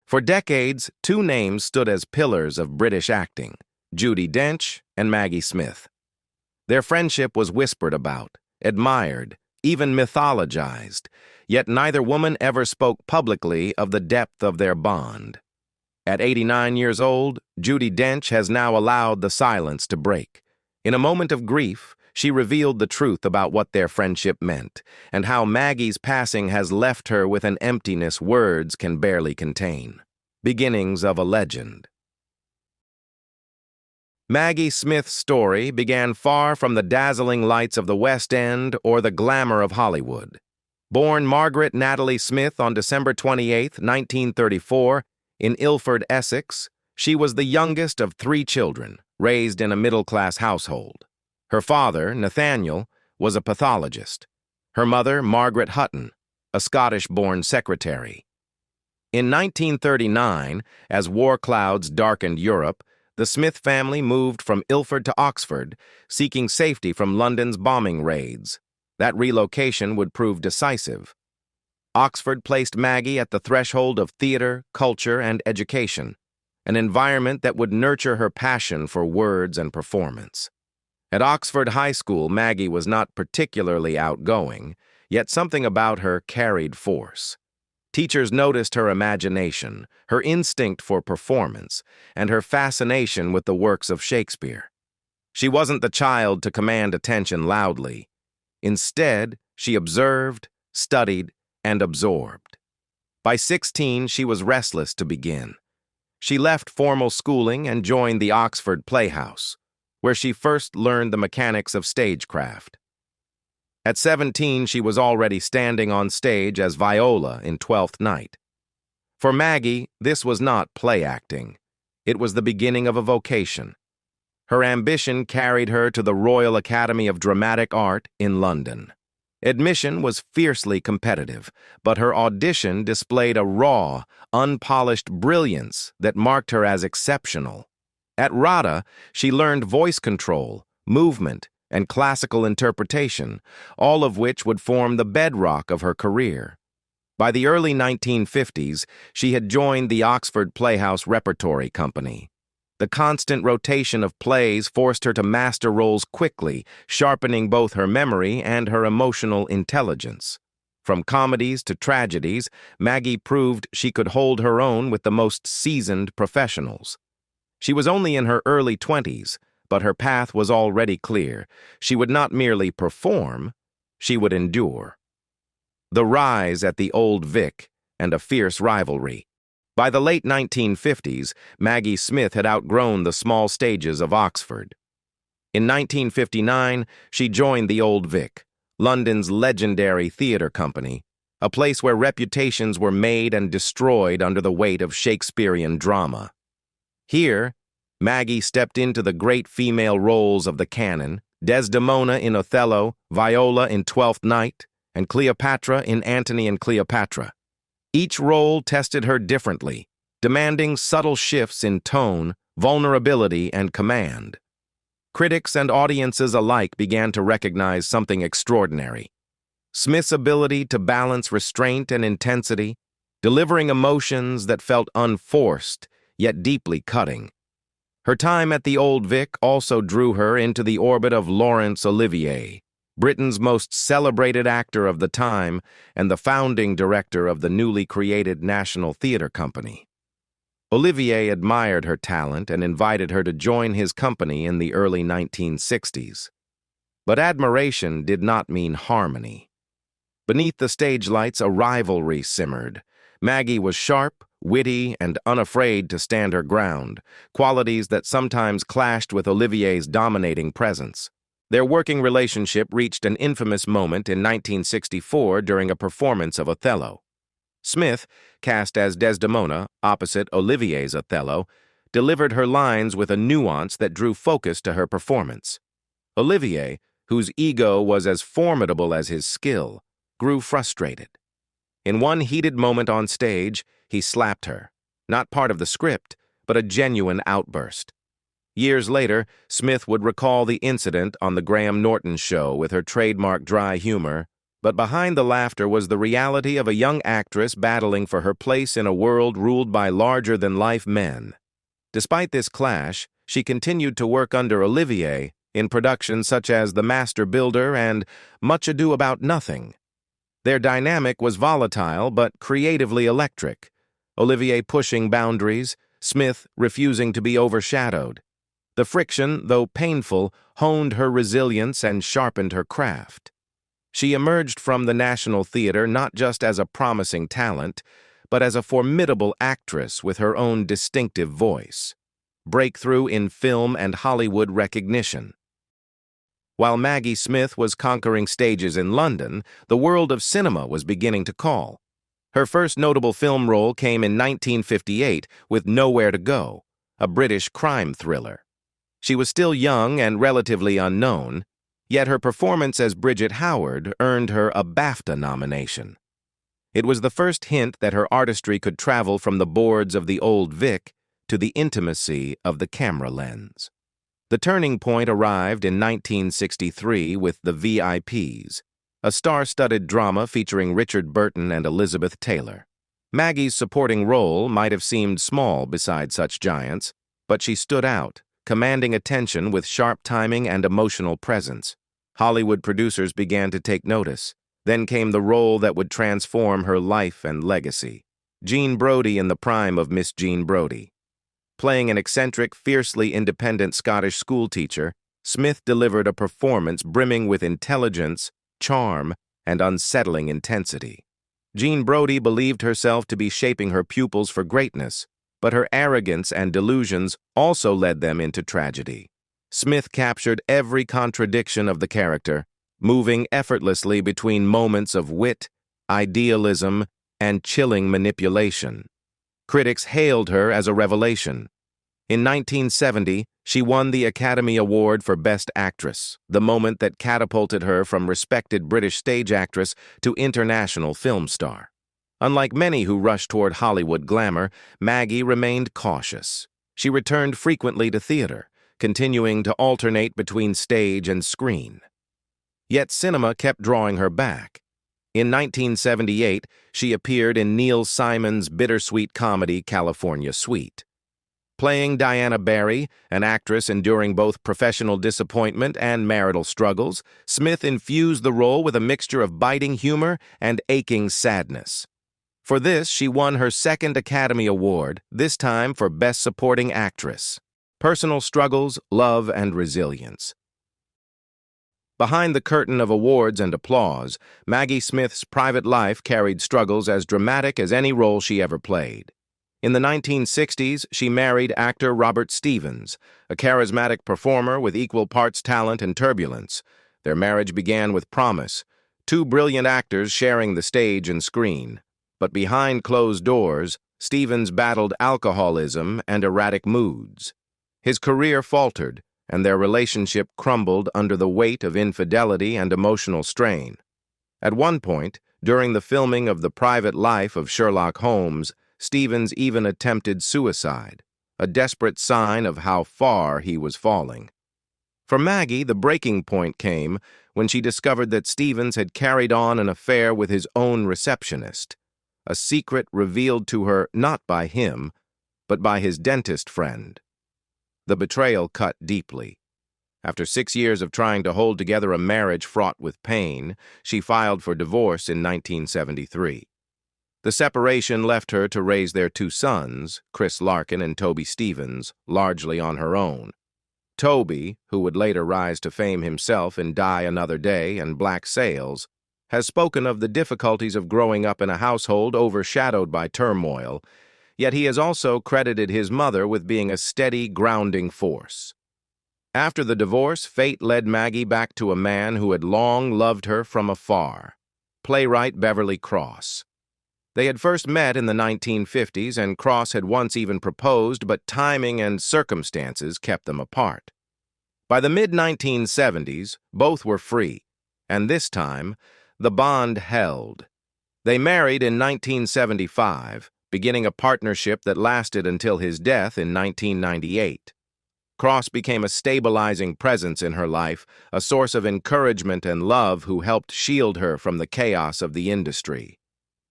For decades, two names stood as pillars of British acting, Judi Dench and Maggie Smith. Their friendship was whispered about, admired, even mythologized, yet neither woman ever spoke publicly of the depth of their bond. At 89 years old, Judi Dench has now allowed the silence to break. In a moment of grief, she revealed the truth about what their friendship meant, and how Maggie's passing has left her with an emptiness words can barely contain. Beginnings of a legend. Maggie Smith's story began far from the dazzling lights of the West End or the glamour of Hollywood. Born Margaret Natalie Smith on December 28, 1934, in Ilford, Essex, she was the youngest of three children, raised in a middle-class household. Her father, Nathaniel, was a pathologist. Her mother, Margaret Hutton, a Scottish-born secretary. In 1939, as war clouds darkened Europe, the Smith family moved from Ilford to Oxford, seeking safety from London's bombing raids. That relocation would prove decisive. Oxford placed Maggie at the threshold of theater, culture, and education, an environment that would nurture her passion for words and performance. At Oxford High School, Maggie was not particularly outgoing, yet something about her carried force. Teachers noticed her imagination, her instinct for performance, and her fascination with the works of Shakespeare. She wasn't the child to command attention loudly. Instead, she observed, studied, and absorbed. By 16, she was restless to begin. She left formal schooling and joined the Oxford Playhouse, where she first learned the mechanics of stagecraft. At 17, she was already standing on stage as Viola in Twelfth Night. For Maggie, this was not play acting. It was the beginning of a vocation. Her ambition carried her to the Royal Academy of Dramatic Art in London. Admission was fiercely competitive, but her audition displayed a raw, unpolished brilliance that marked her as exceptional. At RADA, she learned voice control, movement, and classical interpretation, all of which would form the bedrock of her career. By the early 1950s, she had joined the Oxford Playhouse Repertory Company. The constant rotation of plays forced her to master roles quickly, sharpening both her memory and her emotional intelligence. From comedies to tragedies, Maggie proved she could hold her own with the most seasoned professionals. She was only in her early 20s, but her path was already clear. She would not merely perform, she would endure. The rise at the Old Vic and a fierce rivalry. By the late 1950s, Maggie Smith had outgrown the small stages of Oxford. In 1959, she joined the Old Vic, London's legendary theater company, a place where reputations were made and destroyed under the weight of Shakespearean drama. Here, Maggie stepped into the great female roles of the canon, Desdemona in Othello, Viola in Twelfth Night, and Cleopatra in Antony and Cleopatra. Each role tested her differently, demanding subtle shifts in tone, vulnerability, and command. Critics and audiences alike began to recognize something extraordinary. Smith's ability to balance restraint and intensity, delivering emotions that felt unforced, yet deeply cutting. Her time at the Old Vic also drew her into the orbit of Laurence Olivier, Britain's most celebrated actor of the time and the founding director of the newly created National Theatre Company. Olivier admired her talent and invited her to join his company in the early 1960s. But admiration did not mean harmony. Beneath the stage lights, a rivalry simmered. Maggie was sharp, witty, and unafraid to stand her ground, qualities that sometimes clashed with Olivier's dominating presence. Their working relationship reached an infamous moment in 1964 during a performance of Othello. Smith, cast as Desdemona opposite Olivier's Othello, delivered her lines with a nuance that drew focus to her performance. Olivier, whose ego was as formidable as his skill, grew frustrated. In one heated moment on stage, he slapped her, not part of the script, but a genuine outburst. Years later, Smith would recall the incident on the Graham Norton show with her trademark dry humor. But behind the laughter was the reality of a young actress battling for her place in a world ruled by larger-than-life men. Despite this clash, she continued to work under Olivier in productions such as The Master Builder and Much Ado About Nothing. Their dynamic was volatile but creatively electric, Olivier pushing boundaries, Smith refusing to be overshadowed. The friction, though painful, honed her resilience and sharpened her craft. She emerged from the National Theater not just as a promising talent, but as a formidable actress with her own distinctive voice. Breakthrough in film and Hollywood recognition. While Maggie Smith was conquering stages in London, the world of cinema was beginning to call. Her first notable film role came in 1958 with Nowhere to Go, a British crime thriller. She was still young and relatively unknown, yet her performance as Bridget Howard earned her a BAFTA nomination. It was the first hint that her artistry could travel from the boards of the old Vic to the intimacy of the camera lens. The turning point arrived in 1963 with The VIPs, a star-studded drama featuring Richard Burton and Elizabeth Taylor. Maggie's supporting role might have seemed small beside such giants, but she stood out, commanding attention with sharp timing and emotional presence. Hollywood producers began to take notice. Then came the role that would transform her life and legacy. Jean Brodie in the prime of Miss Jean Brodie. Playing an eccentric, fiercely independent Scottish schoolteacher, Smith delivered a performance brimming with intelligence, charm, and unsettling intensity. Jean Brodie believed herself to be shaping her pupils for greatness, but her arrogance and delusions also led them into tragedy. Smith captured every contradiction of the character, moving effortlessly between moments of wit, idealism, and chilling manipulation. Critics hailed her as a revelation. In 1970, she won the Academy Award for Best Actress, the moment that catapulted her from respected British stage actress to international film star. Unlike many who rushed toward Hollywood glamour, Maggie remained cautious. She returned frequently to theater, continuing to alternate between stage and screen. Yet cinema kept drawing her back. In 1978, she appeared in Neil Simon's bittersweet comedy California Suite. Playing Diana Barry, an actress enduring both professional disappointment and marital struggles, Smith infused the role with a mixture of biting humor and aching sadness. For this, she won her second Academy Award, this time for Best Supporting Actress. Personal struggles, love, and resilience. Behind the curtain of awards and applause, Maggie Smith's private life carried struggles as dramatic as any role she ever played. In the 1960s, she married actor Robert Stevens, a charismatic performer with equal parts talent and turbulence. Their marriage began with promise, two brilliant actors sharing the stage and screen. But behind closed doors, Stevens battled alcoholism and erratic moods. His career faltered, and their relationship crumbled under the weight of infidelity and emotional strain. At one point, during the filming of The Private Life of Sherlock Holmes, Stevens even attempted suicide, a desperate sign of how far he was falling. For Maggie, the breaking point came when she discovered that Stevens had carried on an affair with his own receptionist, a secret revealed to her not by him, but by his dentist friend. The betrayal cut deeply. After 6 years of trying to hold together a marriage fraught with pain, she filed for divorce in 1973. The separation left her to raise their two sons, Chris Larkin and Toby Stevens, largely on her own. Toby, who would later rise to fame himself in Die Another Day and Black Sails, has spoken of the difficulties of growing up in a household overshadowed by turmoil, yet he has also credited his mother with being a steady, grounding force. After the divorce, fate led Maggie back to a man who had long loved her from afar, playwright Beverly Cross. They had first met in the 1950s, and Cross had once even proposed, but timing and circumstances kept them apart. By the mid-1970s, both were free, and this time, the bond held. They married in 1975, beginning a partnership that lasted until his death in 1998. Cross became a stabilizing presence in her life, a source of encouragement and love who helped shield her from the chaos of the industry.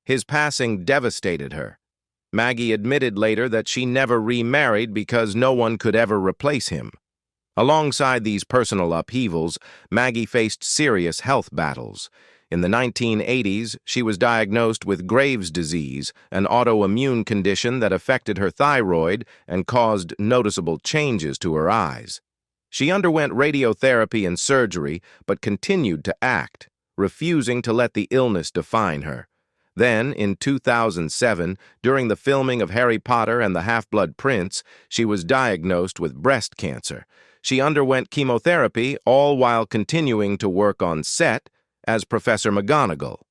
His passing devastated her. Maggie admitted later that she never remarried because no one could ever replace him. Alongside these personal upheavals, Maggie faced serious health battles. In the 1980s, she was diagnosed with Graves' disease, an autoimmune condition that affected her thyroid and caused noticeable changes to her eyes. She underwent radiotherapy and surgery, but continued to act, refusing to let the illness define her. Then, in 2007, during the filming of Harry Potter and the Half-Blood Prince, she was diagnosed with breast cancer. She underwent chemotherapy, all while continuing to work on set as Professor McGonagall.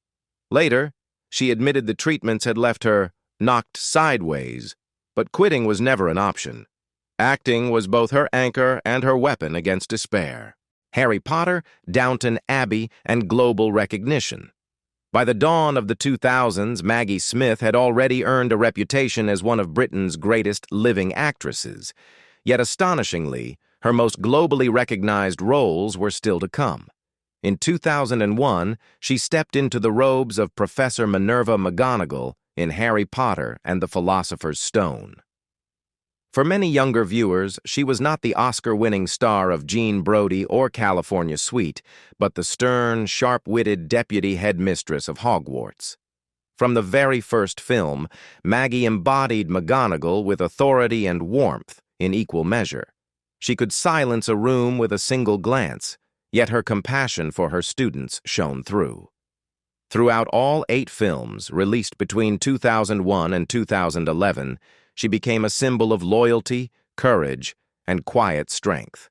Later, she admitted the treatments had left her knocked sideways, but quitting was never an option. Acting was both her anchor and her weapon against despair. Harry Potter, Downton Abbey, and global recognition. By the dawn of the 2000s, Maggie Smith had already earned a reputation as one of Britain's greatest living actresses. Yet astonishingly, her most globally recognized roles were still to come. In 2001, she stepped into the robes of Professor Minerva McGonagall in Harry Potter and the Philosopher's Stone. For many younger viewers, she was not the Oscar-winning star of Jean Brodie or California Suite, but the stern, sharp-witted deputy headmistress of Hogwarts. From the very first film, Maggie embodied McGonagall with authority and warmth in equal measure. She could silence a room with a single glance, yet her compassion for her students shone through. Throughout all 8 films, released between 2001 and 2011, she became a symbol of loyalty, courage, and quiet strength.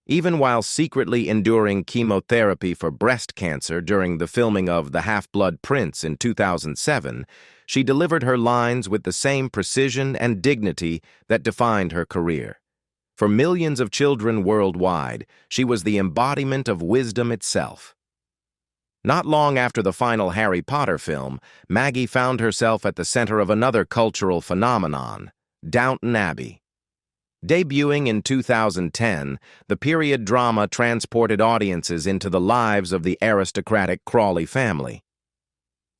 Even while secretly enduring chemotherapy for breast cancer during the filming of The Half-Blood Prince in 2007, she delivered her lines with the same precision and dignity that defined her career. For millions of children worldwide, she was the embodiment of wisdom itself. Not long after the final Harry Potter film, Maggie found herself at the center of another cultural phenomenon, Downton Abbey. Debuting in 2010, the period drama transported audiences into the lives of the aristocratic Crawley family.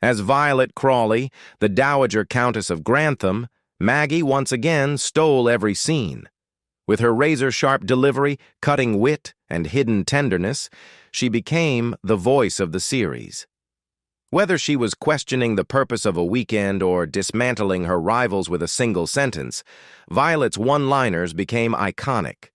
As Violet Crawley, the Dowager Countess of Grantham, Maggie once again stole every scene. With her razor-sharp delivery, cutting wit, and hidden tenderness, she became the voice of the series. Whether she was questioning the purpose of a weekend or dismantling her rivals with a single sentence, Violet's one-liners became iconic.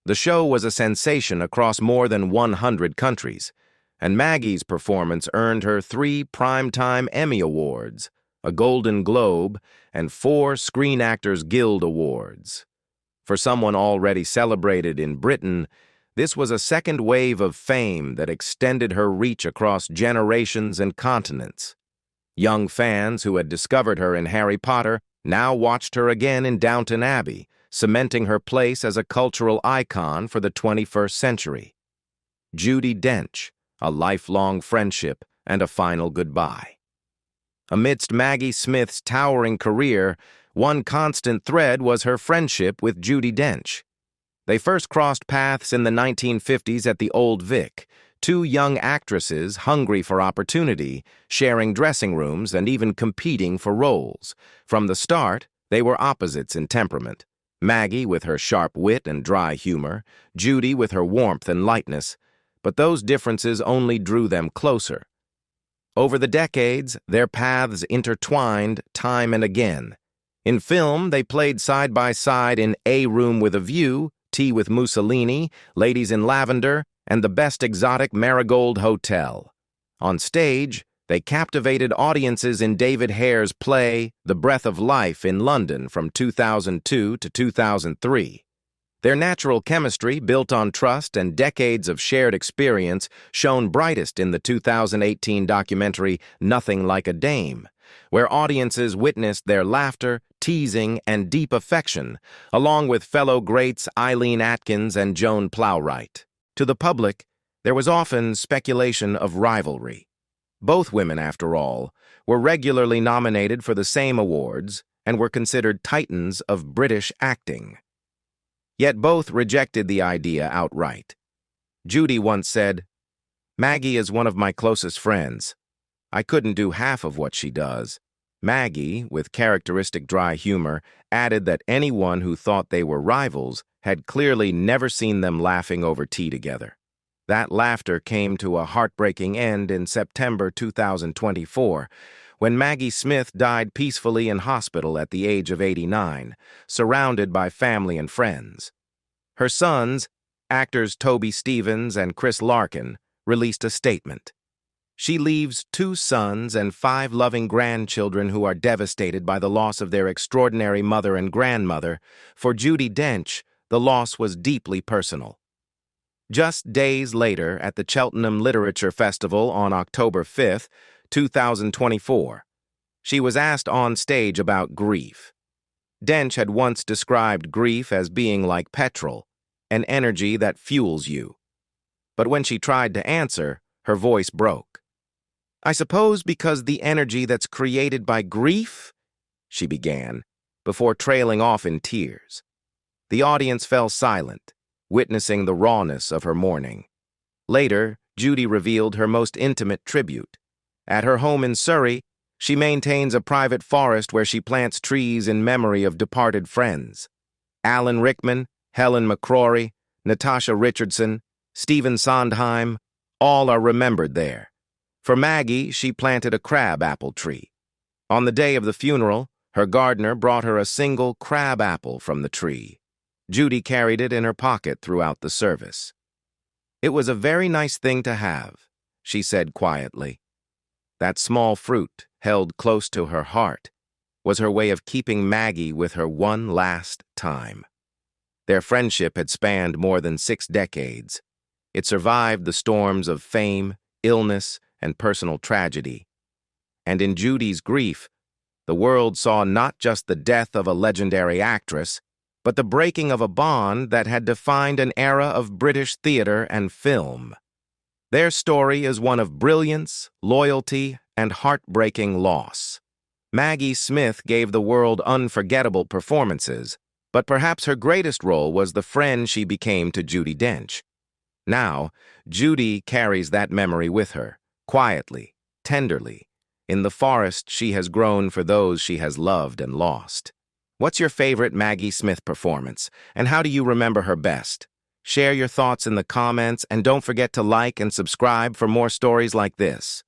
The show was a sensation across more than 100 countries, and Maggie's performance earned her 3 Primetime Emmy Awards, a Golden Globe, and 4 Screen Actors Guild Awards. For someone already celebrated in Britain, this was a second wave of fame that extended her reach across generations and continents. Young fans who had discovered her in Harry Potter now watched her again in Downton Abbey, cementing her place as a cultural icon for the 21st century. Judi Dench, a lifelong friendship and a final goodbye. Amidst Maggie Smith's towering career, one constant thread was her friendship with Judi Dench. They first crossed paths in the 1950s at the Old Vic, 2 young actresses hungry for opportunity, sharing dressing rooms and even competing for roles. From the start, they were opposites in temperament. Maggie with her sharp wit and dry humor, Judi with her warmth and lightness, but those differences only drew them closer. Over the decades, their paths intertwined time and again. In film, they played side by side in A Room with a View, Tea with Mussolini, Ladies in Lavender, and The Best Exotic Marigold Hotel. On stage, they captivated audiences in David Hare's play The Breath of Life in London from 2002 to 2003. Their natural chemistry, built on trust and decades of shared experience, shone brightest in the 2018 documentary Nothing Like a Dame, where audiences witnessed their laughter, teasing, and deep affection, along with fellow greats Eileen Atkins and Joan Plowright. To the public, there was often speculation of rivalry. Both women, after all, were regularly nominated for the same awards and were considered titans of British acting. Yet both rejected the idea outright. Judi once said, "Maggie is one of my closest friends. I couldn't do half of what she does." Maggie, with characteristic dry humor, added that anyone who thought they were rivals had clearly never seen them laughing over tea together. That laughter came to a heartbreaking end in September 2024, when Maggie Smith died peacefully in hospital at the age of 89, surrounded by family and friends. Her sons, actors Toby Stephens and Chris Larkin, released a statement. She leaves 2 sons and 5 loving grandchildren who are devastated by the loss of their extraordinary mother and grandmother. For Judi Dench, the loss was deeply personal. Just days later, at the Cheltenham Literature Festival on October 5, 2024, she was asked on stage about grief. Dench had once described grief as being like petrol, an energy that fuels you. But when she tried to answer, her voice broke. "I suppose because the energy that's created by grief," she began, before trailing off in tears. The audience fell silent, witnessing the rawness of her mourning. Later, Judi revealed her most intimate tribute. At her home in Surrey, she maintains a private forest where she plants trees in memory of departed friends. Alan Rickman, Helen McCrory, Natasha Richardson, Stephen Sondheim, all are remembered there. For Maggie, she planted a crab apple tree. On the day of the funeral, her gardener brought her a single crab apple from the tree. Judi carried it in her pocket throughout the service. "It was a very nice thing to have," she said quietly. That small fruit, held close to her heart, was her way of keeping Maggie with her one last time. Their friendship had spanned more than 6 decades. It survived the storms of fame, illness, and personal tragedy. And in Judi's grief, the world saw not just the death of a legendary actress, but the breaking of a bond that had defined an era of British theater and film. Their story is one of brilliance, loyalty, and heartbreaking loss. Maggie Smith gave the world unforgettable performances, but perhaps her greatest role was the friend she became to Judi Dench. Now, Judi carries that memory with her, quietly, tenderly, in the forest she has grown for those she has loved and lost. What's your favorite Maggie Smith performance, and how do you remember her best? Share your thoughts in the comments, and don't forget to like and subscribe for more stories like this.